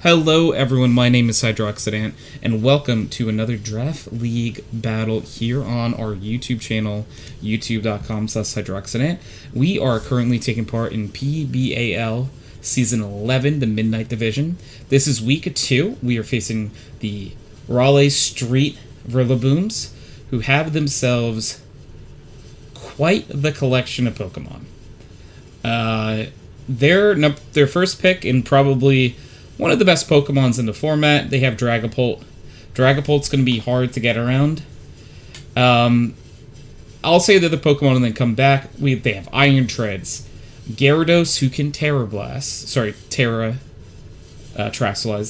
Hello everyone, my name is HydroxideAnt, and welcome to another Draft League battle here on our YouTube channel, youtube.com/HydroxideAnt. We are currently taking part in PBAL Season 11, the Midnight Division. This is Week 2. We are facing the Raleigh Street Vrilabooms, who have themselves quite the collection of Pokemon. Their first pick, and probably one of the best Pokemons in the format, they have Dragapult. Dragapult's going to be hard to get around. I'll say that the Pokemon and then come back. They have Iron Treads, Gyarados, who can Terrasilize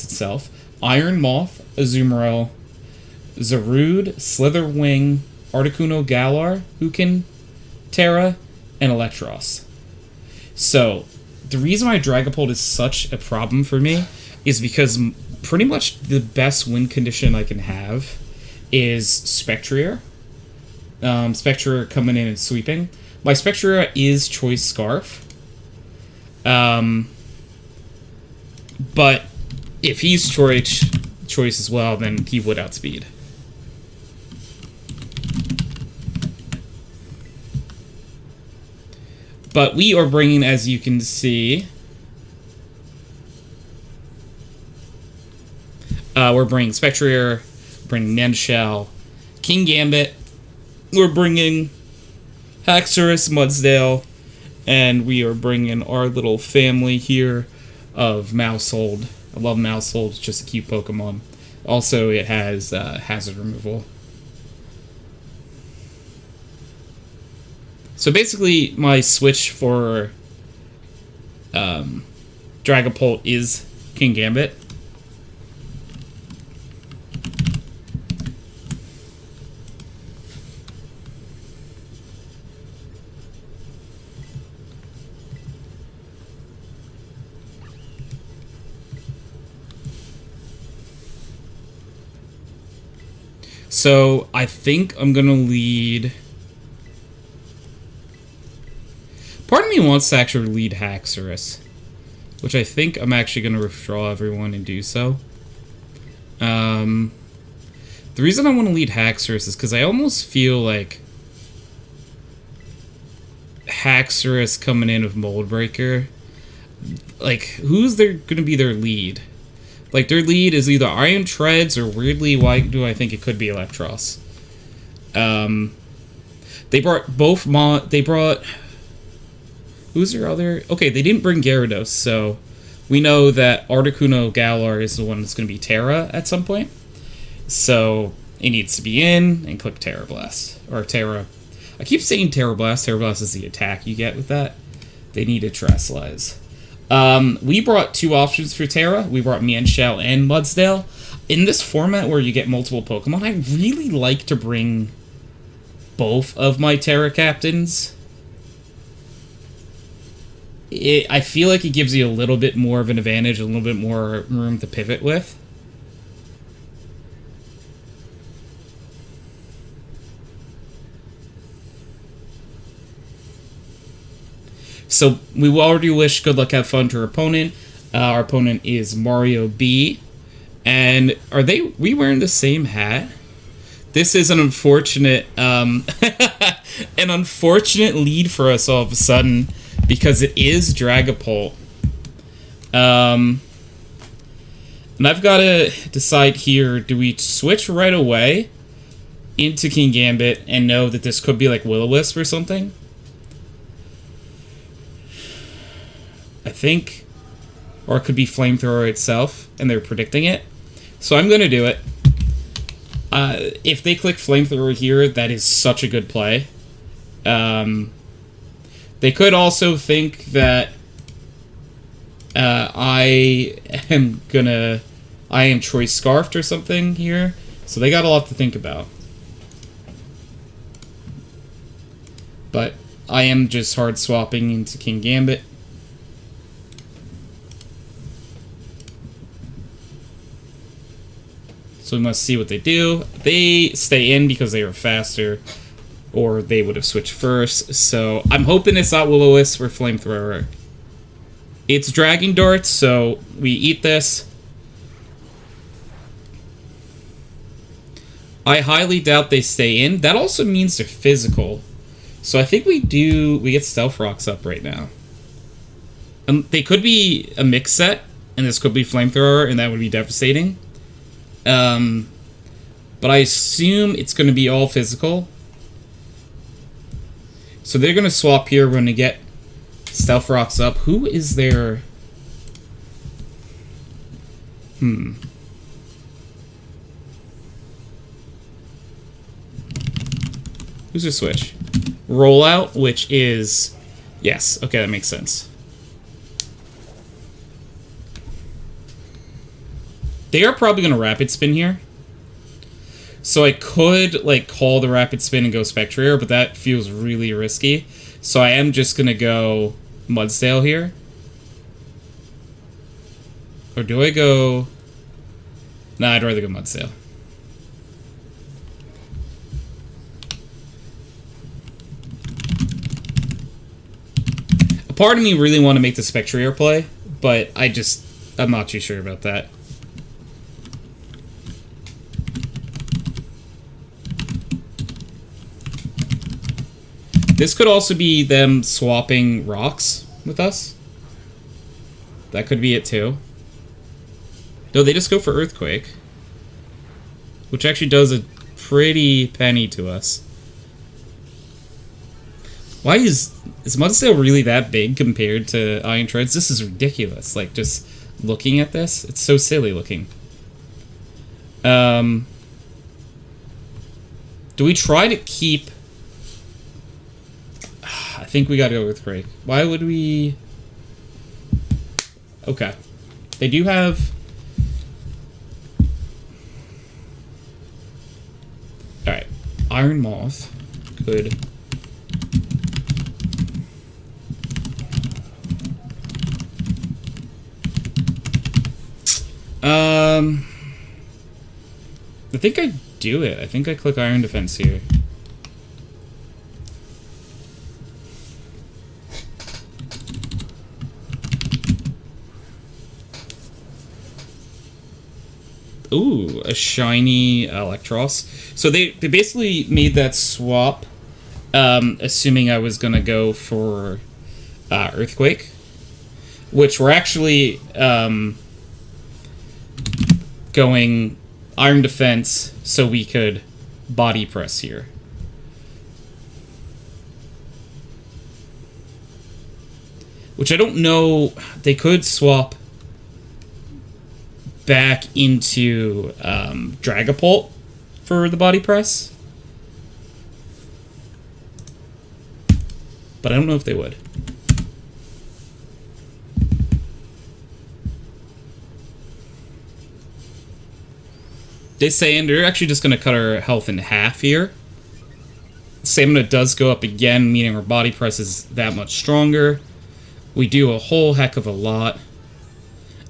itself, Iron Moth, Azumarill, Zarude, Slitherwing, Articuno Galar, who can Terra, and Electros. So, the reason why Dragapult is such a problem for me is because pretty much the best win condition I can have is Spectrier. Spectrier coming in and sweeping. My Spectrier is Choice Scarf. But if he's Choice as well, then he would outspeed. But we are bringing, as you can see, we're bringing Spectrier, bringing Nanshell, King Gambit, we're bringing Haxorus, Mudsdale, and we are bringing our little family here of Mousehold. I love Mousehold, it's just a cute Pokemon. Also, it has hazard removal. So basically, my switch for Dragapult is King Gambit. So I think I'm going to lead... Part of me wants to actually lead Haxorus, which I think I'm actually going to withdraw everyone and do so. The reason I want to lead Haxorus is because I almost feel like Haxorus coming in with Mold Breaker, like, who's going to be their lead? Like, their lead is either Iron Treads, or weirdly, why do I think it could be Electros? They brought who's your other... Okay, they didn't bring Gyarados, so we know that Articuno Galar is the one that's going to be Terra at some point. So it needs to be in and click Terra Blast. Or Terra... I keep saying Terra Blast. Terra Blast is the attack you get with that. They need to Terrasilize. We brought two options for Terra. We brought Nanshell and Mudsdale. In this format where you get multiple Pokemon, I really like to bring both of my Terra Captains. I feel like it gives you a little bit more of an advantage, a little bit more room to pivot with. So we already wish good luck, have fun to our opponent. Our opponent is Mario B. And are we wearing the same hat? This is an unfortunate an unfortunate lead for us all of a sudden, because it is Dragapult. And I've got to decide here, do we switch right away into King Gambit and know that this could be like Will-O-Wisp or something? I think. Or it could be Flamethrower itself, and they're predicting it. So I'm going to do it. If they click Flamethrower here, that is such a good play. They could also think that I am Choice Scarfed or something here. So they got a lot to think about. But I am just hard swapping into King Gambit. So we must see what they do. They stay in because they are faster, or they would have switched first. So I'm hoping it's not Will-O-Wisp or Flamethrower. It's Dragon Dart, so we eat this. I highly doubt they stay in. That also means they're physical. So I think we get Stealth Rocks up right now. And they could be a mix set, and this could be Flamethrower, and that would be devastating. But I assume it's going to be all physical. So they're going to swap here when they get Stealth Rocks up. Who is their... Who's their switch? Rollout, which is... Yes, okay, that makes sense. They are probably going to Rapid Spin here. So I could, like, call the Rapid Spin and go Spectrier, but that feels really risky. So I am just going to go Mudsdale here. Or do I go... Nah, I'd rather go Mudsdale. A part of me really want to make the Spectrier play, but I'm not too sure about that. This could also be them swapping rocks with us. That could be it too. No, they just go for Earthquake. Which actually does a pretty penny to us. Why is Mudsdale really that big compared to Iron Treads? This is ridiculous. Like, just looking at this, it's so silly looking. Do we try to keep... I think we gotta go with Earthquake. Why would we... Okay. They do have... Alright. Iron Moth. Good. I think I do it. I think I click Iron Defense here. Ooh, a shiny Electros. So they basically made that swap, assuming I was gonna go for Earthquake, which we're actually going Iron Defense so we could Body Press here. Which I don't know. They could swap back into Dragapult for the Body Press. But I don't know if they would. They say, and they're actually just going to cut our health in half here. Stamina does go up again, meaning our Body Press is that much stronger. We do a whole heck of a lot.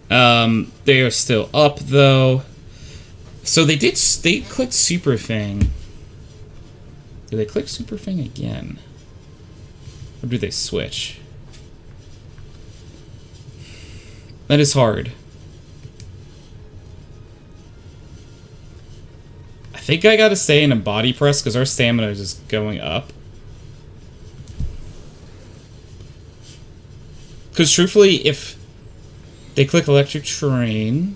They are still up, though. So they clicked Super Fang. Do they click Super Fang again? Or do they switch? That is hard. I think I gotta stay in a Body Press because our stamina is just going up. Because truthfully, if they click Electric Terrain,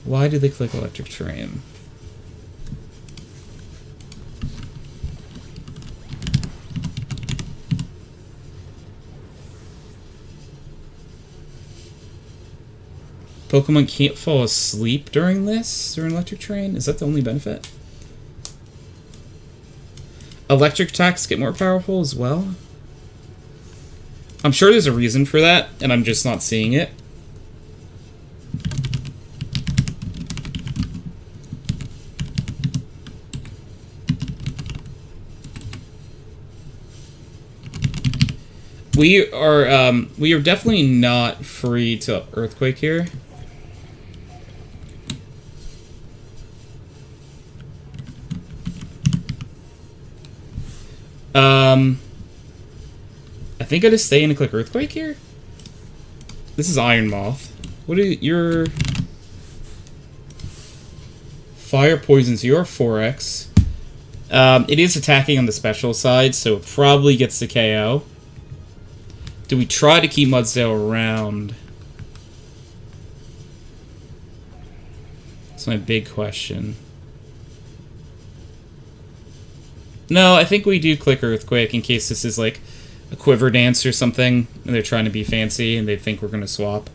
why do they click Electric Terrain? Pokemon can't fall asleep during Electric Terrain? Is that the only benefit? Electric attacks get more powerful as well? I'm sure there's a reason for that, and I'm just not seeing it. We are definitely not free to Earthquake here. I think I just stay in and click Earthquake here. This is Iron Moth. What are your Fire poisons your 4x. It is attacking on the special side, so it probably gets the KO. Do we try to keep Mudsdale around? That's my big question. No, I think we do click Earthquake in case this is like a Quiver Dance or something, and they're trying to be fancy and they think we're going to swap.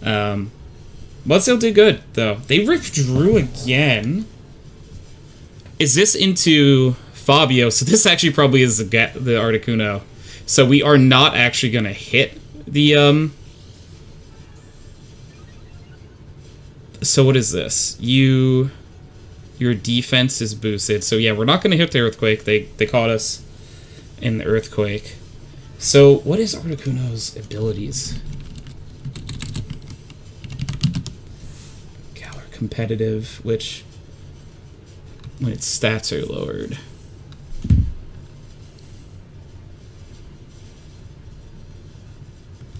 Mudsdale did good, though. They withdrew again. Is this into Fabio? So this actually probably is the Articuno. So we are not actually going to hit the... So what is this? Your defense is boosted. So yeah, we're not going to hit the Earthquake. They caught us in the Earthquake. So what is Articuno's abilities? Galar competitive, which when its stats are lowered.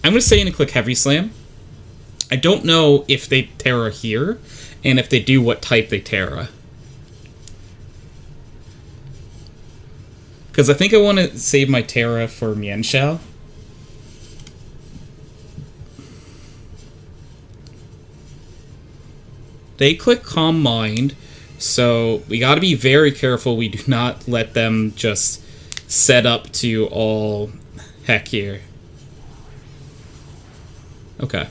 I'm going to say to click Heavy Slam. I don't know if they Terra here, and if they do, what type they Terra. Because I think I want to save my Terra for Mienshao. They click Calm Mind, so we got to be very careful we do not let them just set up to all heck here. Okay.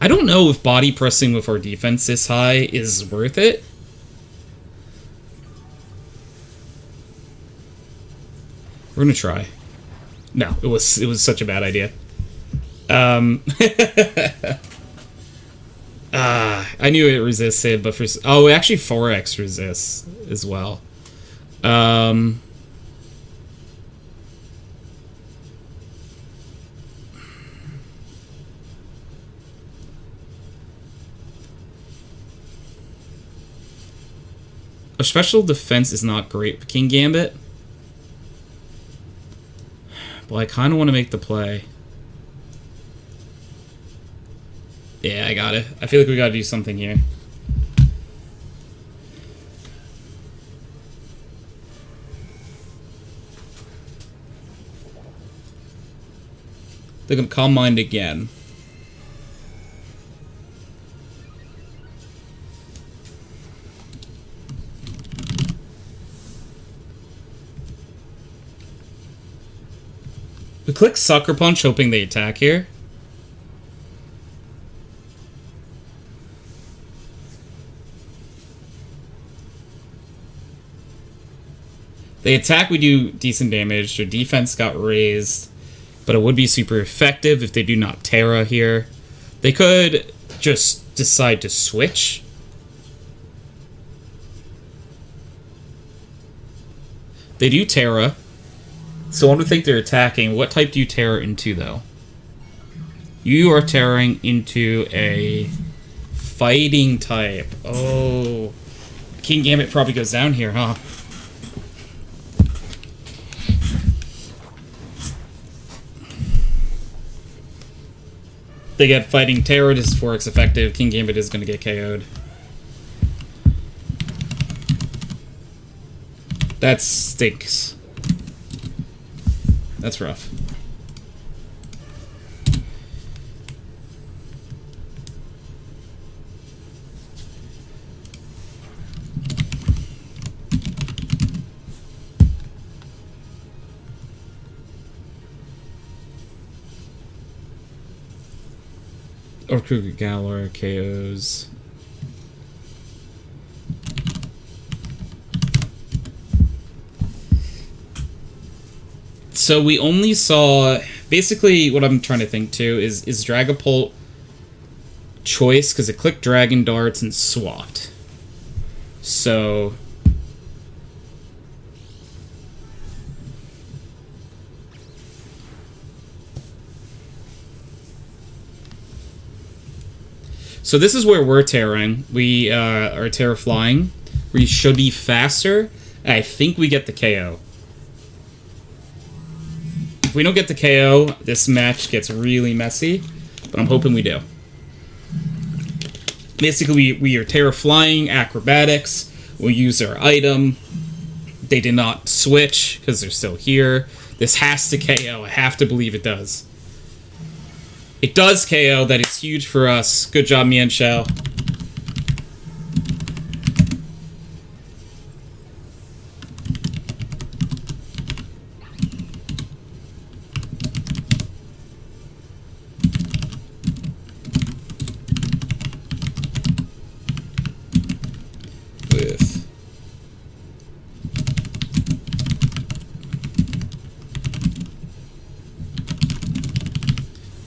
I don't know if body pressing with our defense this high is worth it. We're gonna try. No, it was such a bad idea. I knew it resisted, but for actually 4x resists as well. Our special defense is not great with King Gambit. But I kind of want to make the play. Yeah, I got it. I feel like we got to do something here. They're going to Calm Mind again. We click Sucker Punch, hoping they attack here. They attack, we do decent damage. Their defense got raised, but it would be super effective if they do not Terra here. They could just decide to switch. They do Terra. So I want to think they're attacking. What type do you Terra into, though? You are Terraing into a fighting type. Oh. King Gambit probably goes down here, huh? They get fighting Terra, this is 4x effective. King Gambit is going to get KO'd. That stinks. That's rough. Or Cougar Galar KOs. So we only saw... Basically, what I'm trying to think, too, is Dragapult choice, because it clicked Dragon Darts and swapped. So... So this is where we're Terraing. We are Terra Flying. We should be faster, I think we get the KO. If we don't get the KO, this match gets really messy, but I'm hoping we do. Basically, we are Terra flying, acrobatics, we'll use our item. They did not switch, because they're still here. This has to KO, I have to believe it does. It does KO, that is huge for us. Good job, Mian Shao.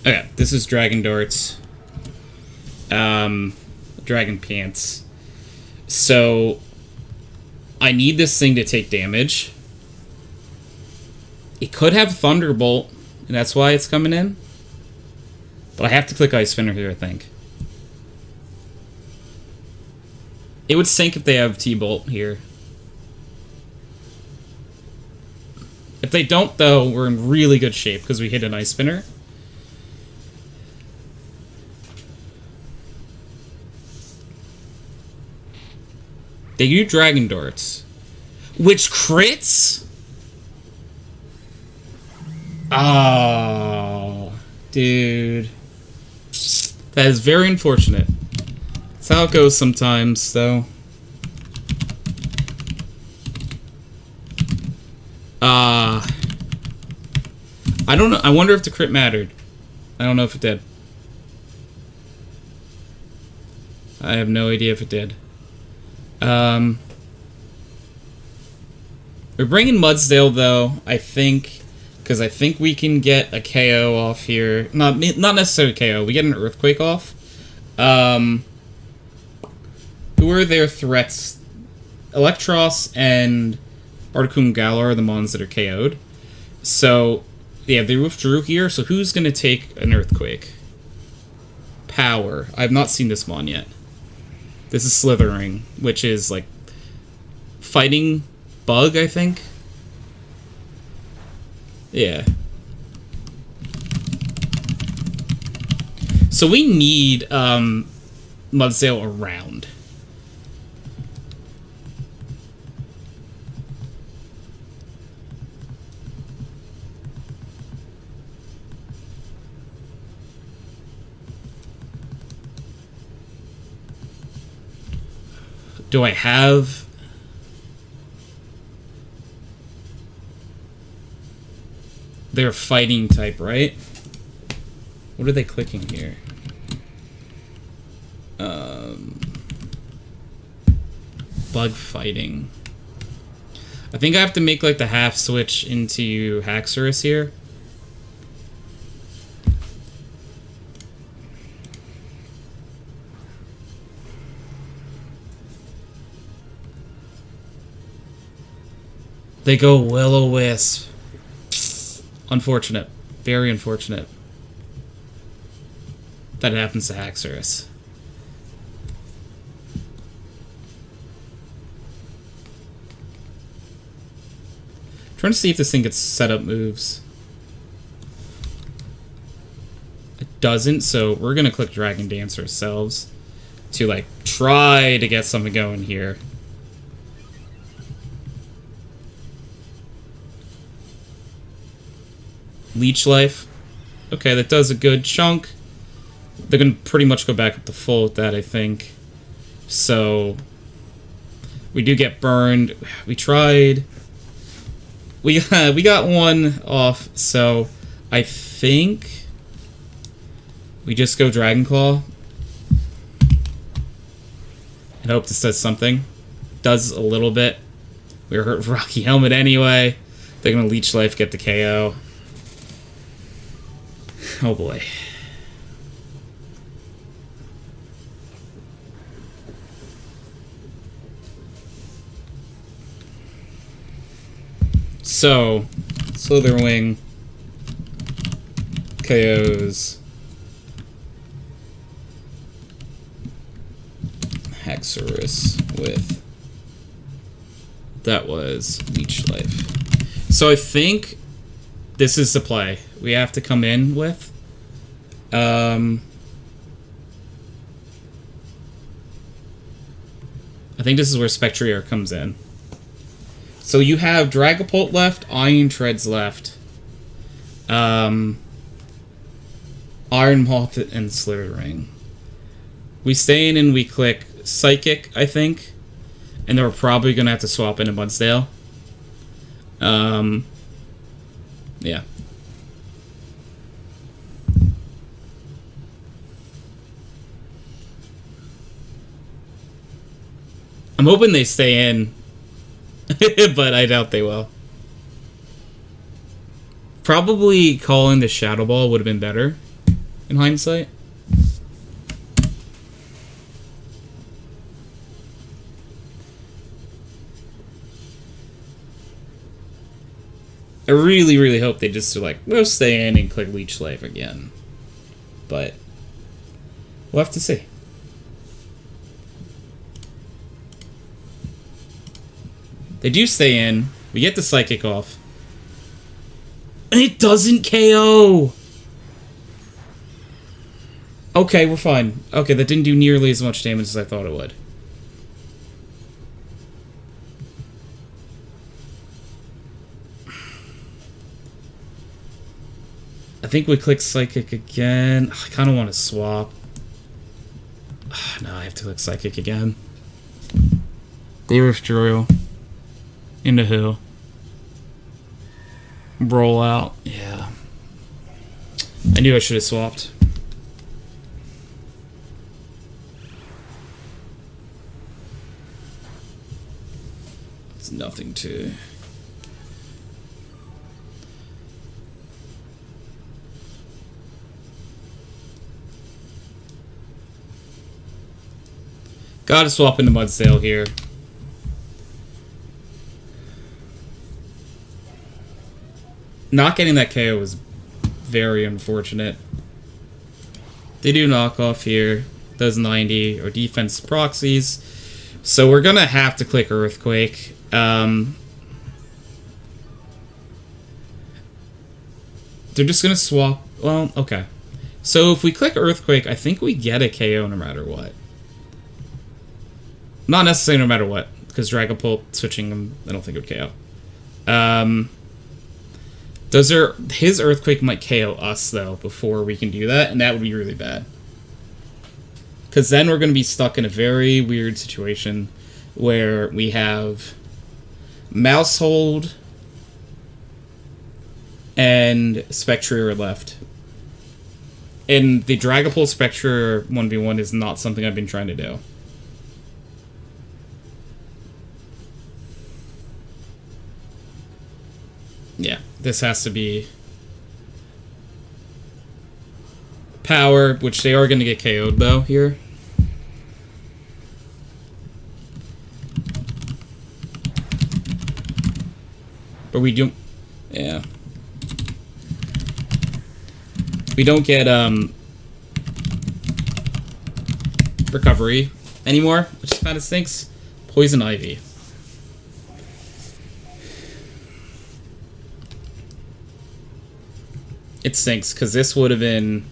Okay, this is Dragon Darts. Dragon Pants. So, I need this thing to take damage. It could have Thunderbolt, and that's why it's coming in. But I have to click Ice Spinner here, I think. It would sink if they have T-Bolt here. If they don't, though, we're in really good shape, because we hit an Ice Spinner. They do Dragon Darts. Which crits? Oh, dude. That is very unfortunate. That's how it goes sometimes, though. I don't know. I wonder if the crit mattered. I don't know if it did. I have no idea if it did. We're bringing Mudsdale, though, I think, because I think we can get a KO off here. Not necessarily KO. We get an Earthquake off. Who are their threats? Electros and Articuno Galar are the ones that are KO'd. So, yeah, they withdrew here, so who's going to take an Earthquake? Power. I've not seen this mon yet. This is Slithering, which is, like, fighting bug, I think? Yeah. So we need, Mudsdale around. Do I have... They're fighting type, right? What are they clicking here? Bug fighting. I think I have to make like the half switch into Haxorus here. They go Will-O-Wisp. Unfortunate. Very unfortunate. That happens to Haxorus. Trying to see if this thing gets set up moves. It doesn't, so we're gonna click Dragon Dance ourselves to like try to get something going here. Leech Life. Okay, that does a good chunk. They're gonna pretty much go back up to full with that, I think. So we do get burned. We tried. We got one off, so I think we just go Dragon Claw and hope this does something. Does a little bit. We were hurt Rocky Helmet anyway. They're gonna Leech Life, get the KO. Oh boy. So, Slitherwing KOs Haxorus with That was Leech Life. So I think this is the play we have to come in with. I think this is where Spectrier comes in. So you have Dragapult left, Iron Treads left, Iron Moth and Slithering. We stay in and we click Psychic, I think. And then we're probably going to have to swap into Mudsdale. Yeah. I'm hoping they stay in. But I doubt they will. Probably calling the Shadow Ball would have been better in hindsight. I really, really hope they just are like, we'll stay in and click Leech Life again. But we'll have to see. They do stay in. We get the Psychic off. And it doesn't KO! Okay, we're fine. Okay, that didn't do nearly as much damage as I thought it would. I think we click Psychic again. I kind of want to swap. No, I have to click Psychic again. They withdrew. Into who? Roll out. Yeah. I knew I should have swapped. It's nothing to... Gotta swap into Mudsdale here. Not getting that KO was very unfortunate. They do knock off here. Does 90 or defense proxies. So we're gonna have to click Earthquake. They're just gonna swap. Well, okay. So if we click Earthquake, I think we get a KO no matter what. Not necessarily no matter what, because Dragapult switching them, I don't think it would KO. His Earthquake might KO us though before we can do that, and that would be really bad. Because then we're going to be stuck in a very weird situation where we have Mousehold and Spectrier left. And the Dragapult Spectrier 1v1 is not something I've been trying to do. Yeah, this has to be power, which they are going to get KO'd though here. But we don't, yeah. We don't get recovery anymore, which kind of stinks. Poison Ivy. It stinks, because this would have been...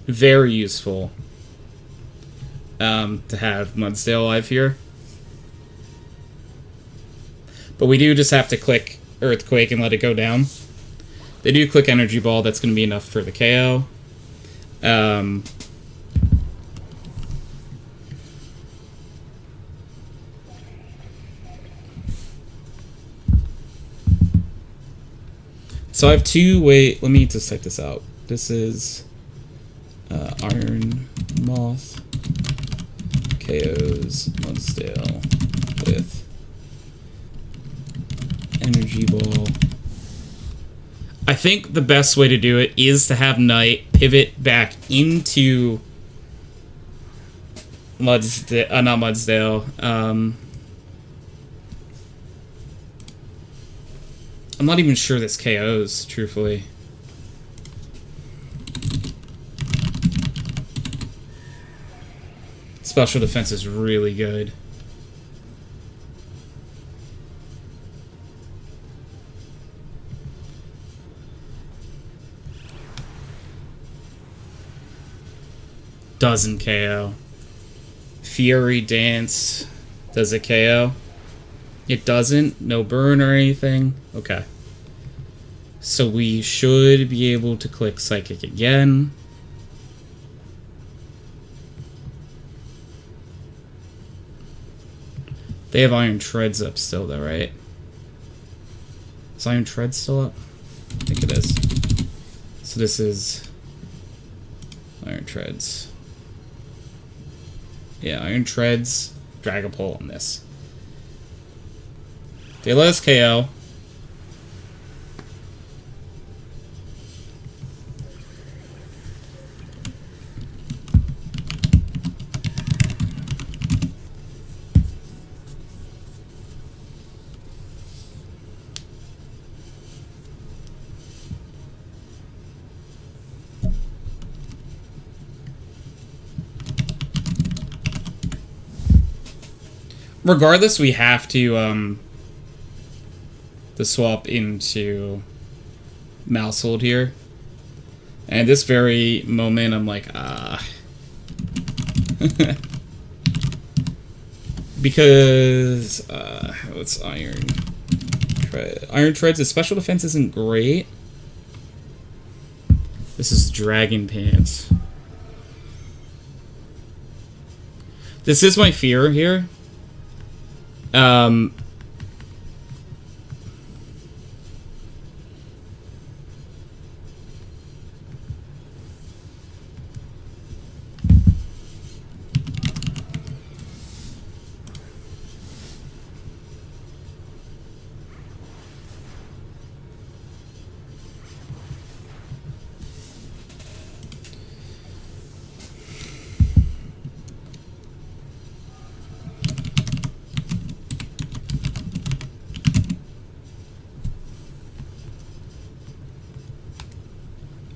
very useful to have Mudsdale alive here. But we do just have to click Earthquake and let it go down. They do click Energy Ball, that's going to be enough for the KO. So I have two let me just type this out. This is Iron Moth KOs Mudsdale with Energy Ball. I think the best way to do it is to have Knight pivot back into Mudsdale, not Mudsdale. I'm not even sure this KOs, truthfully. Special defense is really good. Doesn't KO. Fury Dance. Does it KO? It doesn't? No burn or anything? Okay. So we should be able to click Psychic again. They have Iron Treads up still though, right? Is Iron Treads still up? I think it is. So this is Iron Treads. Yeah, Iron Treads, Dragapult on this. They let us KO. Regardless, we have to swap into Mousehold here. And at this very moment, I'm like, because, what's Iron Tread? Iron Treads' special defense isn't great. This is Dragon Pants. This is my fear here.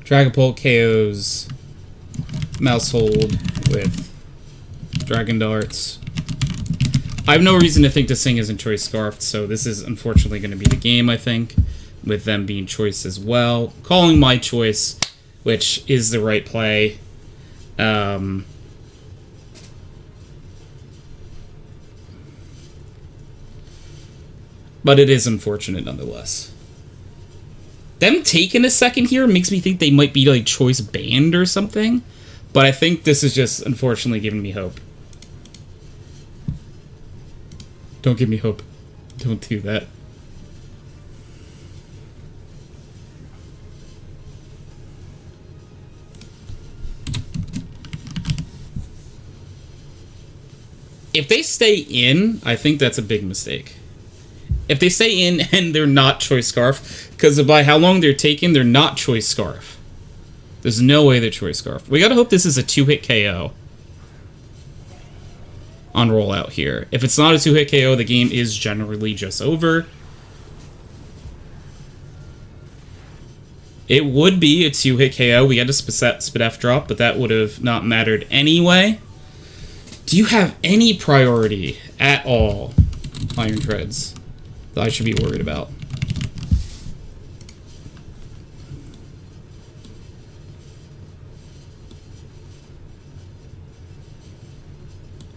Dragapult KOs Mousehold with Dragon Darts. I have no reason to think this thing isn't Choice Scarfed, so this is unfortunately going to be the game, I think, with them being Choice as well. Calling my choice, which is the right play. But it is unfortunate nonetheless. Them taking a second here makes me think they might be like Choice banned or something. But I think this is just unfortunately giving me hope. Don't give me hope. Don't do that. If they stay in, I think that's a big mistake. If they stay in and they're not Choice Scarf, because by how long they're taking, they're not Choice Scarf. There's no way they're Choice Scarf. We gotta hope this is a 2-hit KO on rollout here. If it's not a 2-hit KO, the game is generally just over. It would be a 2-hit KO. We had a Spadef drop, but that would have not mattered anyway. Do you have any priority at all, Iron Treads, that I should be worried about?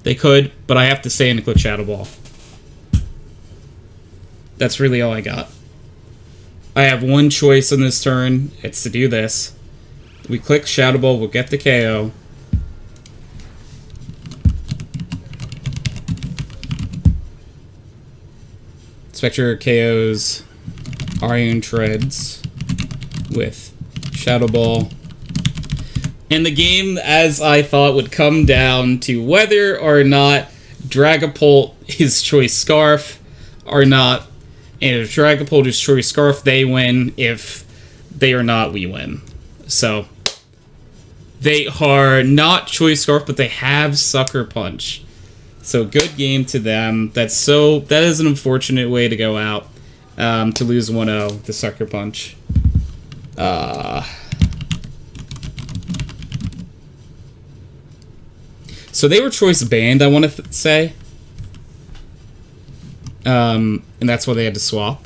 They could, but I have to stay in to click Shadow Ball. That's really all I got. I have one choice on this turn. It's to do this. We click Shadow Ball, we'll get the KO. Spectre KOs Iron Treads with Shadow Ball. And the game, as I thought, would come down to whether or not Dragapult is Choice Scarf or not. And if Dragapult is Choice Scarf, they win. If they are not, we win. So, they are not Choice Scarf, but they have Sucker Punch. So, good game to them. That is an unfortunate way to go out. To lose 1-0, the Sucker Punch. So they were choice banned, I want to say. And that's why they had to swap.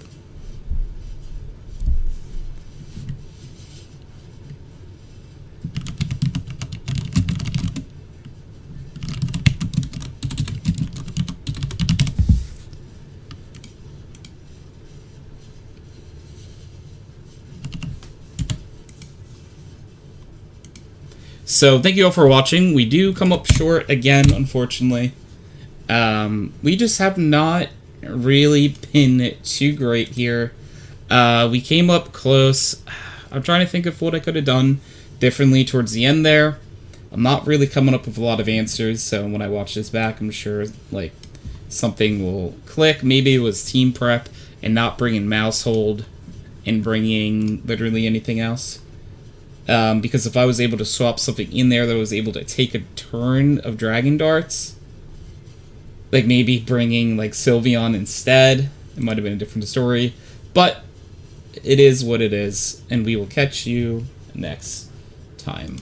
So thank you all for watching. We do come up short again, unfortunately. We just have not really been too great here. We came up close. I'm trying to think of what I could have done differently towards the end there. I'm not really coming up with a lot of answers, so when I watch this back, I'm sure like something will click. Maybe it was team prep and not bringing mouse hold and bringing literally anything else. Because if I was able to swap something in there that was able to take a turn of Dragon Darts, like maybe bringing like Sylveon instead, it might have been a different story. But it is what it is, and we will catch you next time.